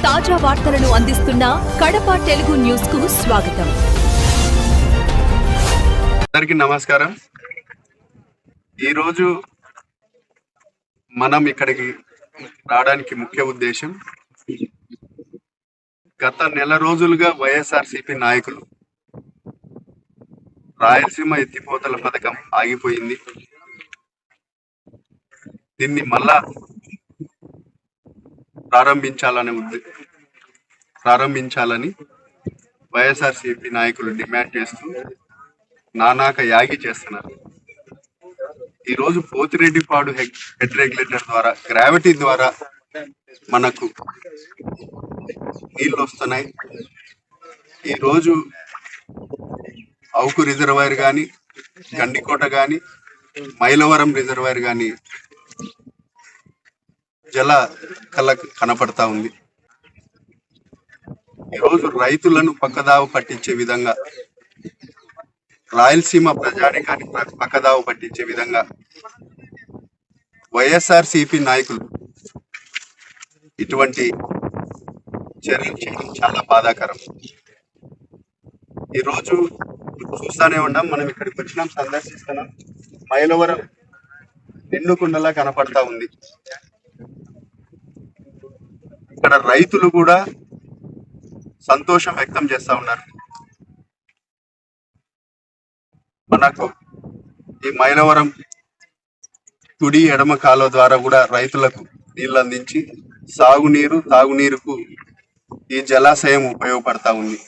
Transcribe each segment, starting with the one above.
తాజా వార్తలను అందిస్తున్న కడప తెలుగు న్యూస్ కు స్వాగతం. అందరికీ నమస్కారం. ఈరోజు మనం ఇక్కడికి రావడానికి ముఖ్య ఉద్దేశం, గత నెల రోజులుగా వైఎస్ఆర్సీపీ నాయకులు రాయలసీమ ఎత్తిపోతల పథకం ఆగిపోయింది, దీన్ని మళ్ళా ప్రారంభించాలని వైఎస్ఆర్సీపీ నాయకులు డిమాండ్ చేస్తూ నానాక యాగి చేస్తున్నారు. ఈరోజు పోతిరెడ్డిపాడు హెడ్ రెగ్యులేటర్ ద్వారా, గ్రావిటీ ద్వారా మనకు నీళ్ళు వస్తున్నాయి. ఈరోజు అవుకు రిజర్వాయర్ కానీ, గండికోట కానీ, మైలవరం రిజర్వాయర్ కానీ జల కళ్ళకు కనపడతా ఉంది. ఈరోజు రైతులను పక్కదావ పట్టించే విధంగా, రాయలసీమ ప్రజానికాన్ని పక్కదావ పట్టించే విధంగా వైఎస్ఆర్సీపీ నాయకులు ఇటువంటి చర్యలు చేయడం చాలా బాధాకరం. ఈరోజు చూస్తానే ఉన్నాం, మనం ఇక్కడికి వచ్చినాం, సందర్శిస్తున్నాం. మైలవరం నిండుకుండలా కనపడతా ఉంది. ఇక్కడ రైతులు కూడా సంతోషం వ్యక్తం చేస్తా ఉన్నారు. మనకు ఈ మైలవరం కుడి ఎడమ కాలువ ద్వారా కూడా రైతులకు నీళ్ళు అందించి సాగునీరు, తాగునీరుకు ఈ జలాశయం ఉపయోగపడతా ఉంది.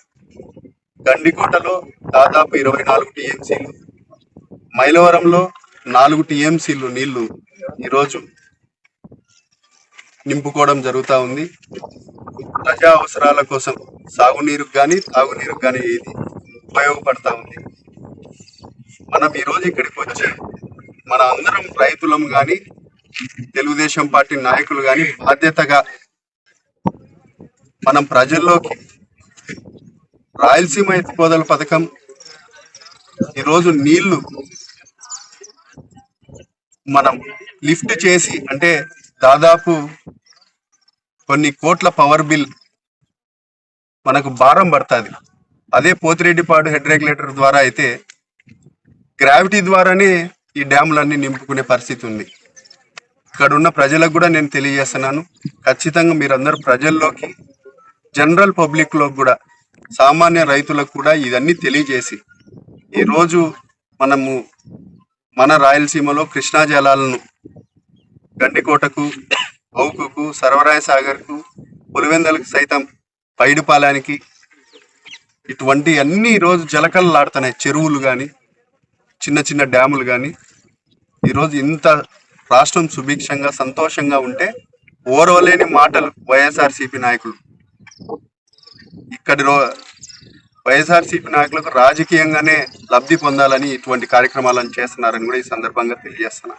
గండికోటలో దాదాపు 24 టీఎంసీలు, మైలవరంలో 4 టీఎంసీలు నీళ్లు ఈరోజు నింపుకోవడం జరుగుతూ ఉంది. ప్రజా అవసరాల కోసం సాగునీరుకు కానీ, తాగునీరుకు కానీ ఇది ఉపయోగపడతా ఉంది. మనం ఈరోజు ఇక్కడికి వచ్చి మన అందరం రైతులం కానీ, తెలుగుదేశం పార్టీ నాయకులు కానీ బాధ్యతగా మనం ప్రజల్లోకి రాయలసీమ ఎత్తిపోతల పథకం, ఈరోజు నీళ్లు మనం లిఫ్ట్ చేసి, అంటే దాదాపు కొన్ని కోట్ల పవర్ బిల్ మనకు భారం పడుతుంది. అదే పోతిరెడ్డిపాడు హెడ్ రెగ్యులేటర్ ద్వారా అయితే గ్రావిటీ ద్వారానే ఈ డ్యాములన్నీ నింపుకునే పరిస్థితి ఉంది. ఇక్కడ ఉన్న ప్రజలకు కూడా నేను తెలియజేస్తున్నాను, ఖచ్చితంగా మీరందరూ ప్రజల్లోకి, జనరల్ పబ్లిక్లో కూడా, సామాన్య రైతులకు కూడా ఇవన్నీ తెలియజేసి ఈరోజు మనము మన రాయలసీమలో కృష్ణా జలాలను గండికోటకు, అవుకుకు, సర్వరాయ సాగర్కు, పులివెందలకు సైతం, పైడిపాలానికి ఇటువంటి అన్ని ఈరోజు జలకళలాడుతున్నాయి. చెరువులు కానీ, చిన్న చిన్న డ్యాములు కానీ. ఈరోజు ఇంత రాష్ట్రం సుభిక్షంగా, సంతోషంగా ఉంటే ఓర్వలేని మాటలు వైఎస్ఆర్సీపీ నాయకులు. ఇక్కడి వైఎస్ఆర్సీపీ నాయకులకు రాజకీయంగానే లబ్ధి పొందాలని ఇటువంటి కార్యక్రమాలను చేస్తున్నారని కూడా ఈ సందర్భంగా తెలియజేస్తున్నా.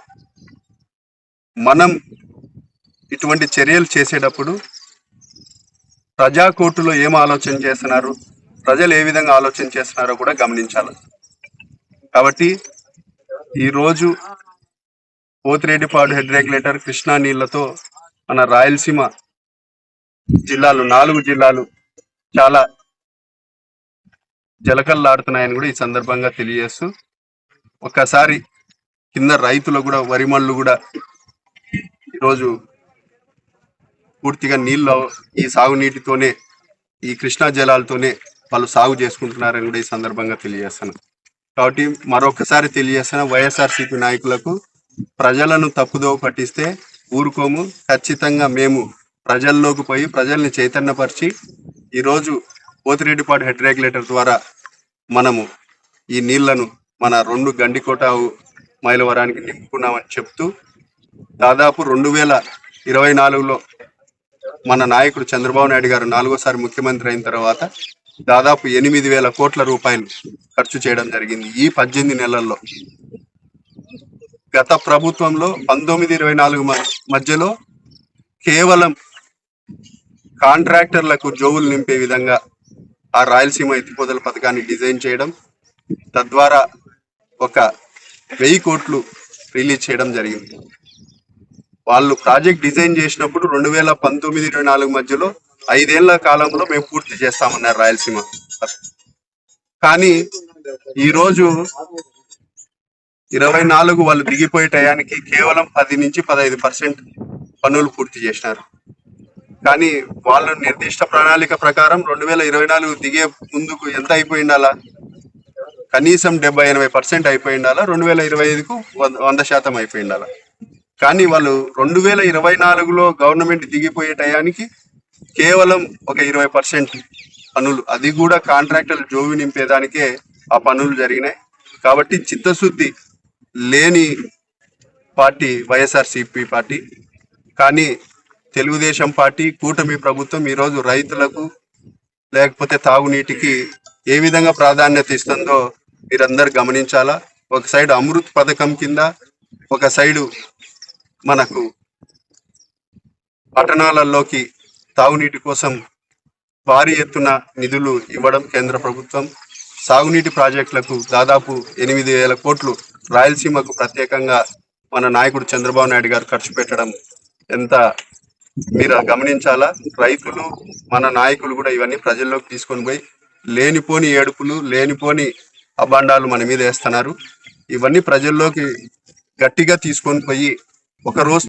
మనం ఇటువంటి చర్యలు చేసేటప్పుడు ప్రజా కోర్టులో ఏం ఆలోచన చేస్తున్నారు, ప్రజలు ఏ విధంగా ఆలోచన చేస్తున్నారో కూడా గమనించాలి. కాబట్టి ఈరోజు పోతిరెడ్డిపాడు హెడ్ రెగ్యులేటర్ కృష్ణా నీళ్లతో మన రాయలసీమ జిల్లాలు, 4 జిల్లాలు చాలా జలకల్లాడుతున్నాయని కూడా ఈ సందర్భంగా తెలియజేస్తూ, ఒక్కసారి కింద రైతులు కూడా, వరిమళ్ళు కూడా ఈరోజు పూర్తిగా నీళ్ళు ఈ సాగునీటితోనే, ఈ కృష్ణా జలాలతోనే వాళ్ళు సాగు చేసుకుంటున్నారని కూడా ఈ సందర్భంగా తెలియజేస్తున్నాను. కాబట్టి మరొకసారి తెలియజేస్తున్నా, వైఎస్ఆర్సీపీ నాయకులకు ప్రజలను తప్పుదోవ పట్టిస్తే ఊరుకోము. ఖచ్చితంగా మేము ప్రజల్లోకి పోయి ప్రజల్ని చైతన్యపరిచి ఈరోజు పోతిరెడ్డిపాడు హెడ్ రెగ్యులేటర్ ద్వారా మనము ఈ నీళ్లను మన 2 గండికోట, మైలవరానికి నింపుకున్నామని చెప్తూ, దాదాపు 2024లో మన నాయకుడు చంద్రబాబు నాయుడు గారు 4వసారి ముఖ్యమంత్రి అయిన తర్వాత దాదాపు 8,000 కోట్ల రూపాయలు ఖర్చు చేయడం జరిగింది ఈ 18 నెలల్లో. గత ప్రభుత్వంలో 19-24 మధ్యలో కేవలం కాంట్రాక్టర్లకు జోవులు నింపే విధంగా ఆ రాయలసీమ ఎత్తిపోతల పథకాన్ని డిజైన్ చేయడం, తద్వారా ఒక 1000 కోట్లు రిలీజ్ చేయడం జరిగింది. వాళ్ళు ప్రాజెక్ట్ డిజైన్ చేసినప్పుడు 2019-24 మధ్యలో 5 ఏళ్ల కాలంలో మేము పూర్తి చేస్తామన్నారు రాయలసీమ. కానీ ఈరోజు 24 వాళ్ళు దిగిపోయే టయానికి కేవలం 10 నుంచి 15% పనులు పూర్తి చేసినారు. కానీ వాళ్ళ నిర్దిష్ట ప్రణాళిక ప్రకారం 2024 దిగే ముందుకు ఎంత అయిపోయి ఉండాలా? కనీసం 70-80% అయిపోయి ఉండాలా. 2025కు 100% అయిపోయి ఉండాలా. కానీ వాళ్ళు 2024లో గవర్నమెంట్ దిగిపోయే టయానికి కేవలం ఒక 20% పనులు, అది కూడా కాంట్రాక్టర్లు జోవి నింపేదానికే ఆ పనులు జరిగినాయి. కాబట్టి చిత్తశుద్ధి లేని పార్టీ వైఎస్ఆర్సీపీ పార్టీ. కానీ తెలుగుదేశం పార్టీ, కూటమి ప్రభుత్వం ఈరోజు రైతులకు లేకపోతే తాగునీటికి ఏ విధంగా ప్రాధాన్యత ఇస్తుందో మీరందరూ గమనించాలా. ఒక సైడ్ అమృత్ పథకం కింద, ఒక సైడు మనకు పట్టణాలలోకి తాగునీటి కోసం భారీ ఎత్తున నిధులు ఇవ్వడం కేంద్ర ప్రభుత్వం. సాగునీటి ప్రాజెక్టులకు దాదాపు 8,000 కోట్లు రాయలసీమకు ప్రత్యేకంగా మన నాయకుడు చంద్రబాబు నాయుడు గారు ఖర్చు పెట్టడం ఎంత మీరు గమనించాలా. రైతులు, మన నాయకులు కూడా ఇవన్నీ ప్రజల్లోకి తీసుకొని పోయి లేనిపోని ఏడుపులు, లేనిపోని అభాండాలు మన మీద వేస్తున్నారు. ఇవన్నీ ప్రజల్లోకి గట్టిగా తీసుకొని పోయి ఒక రోజు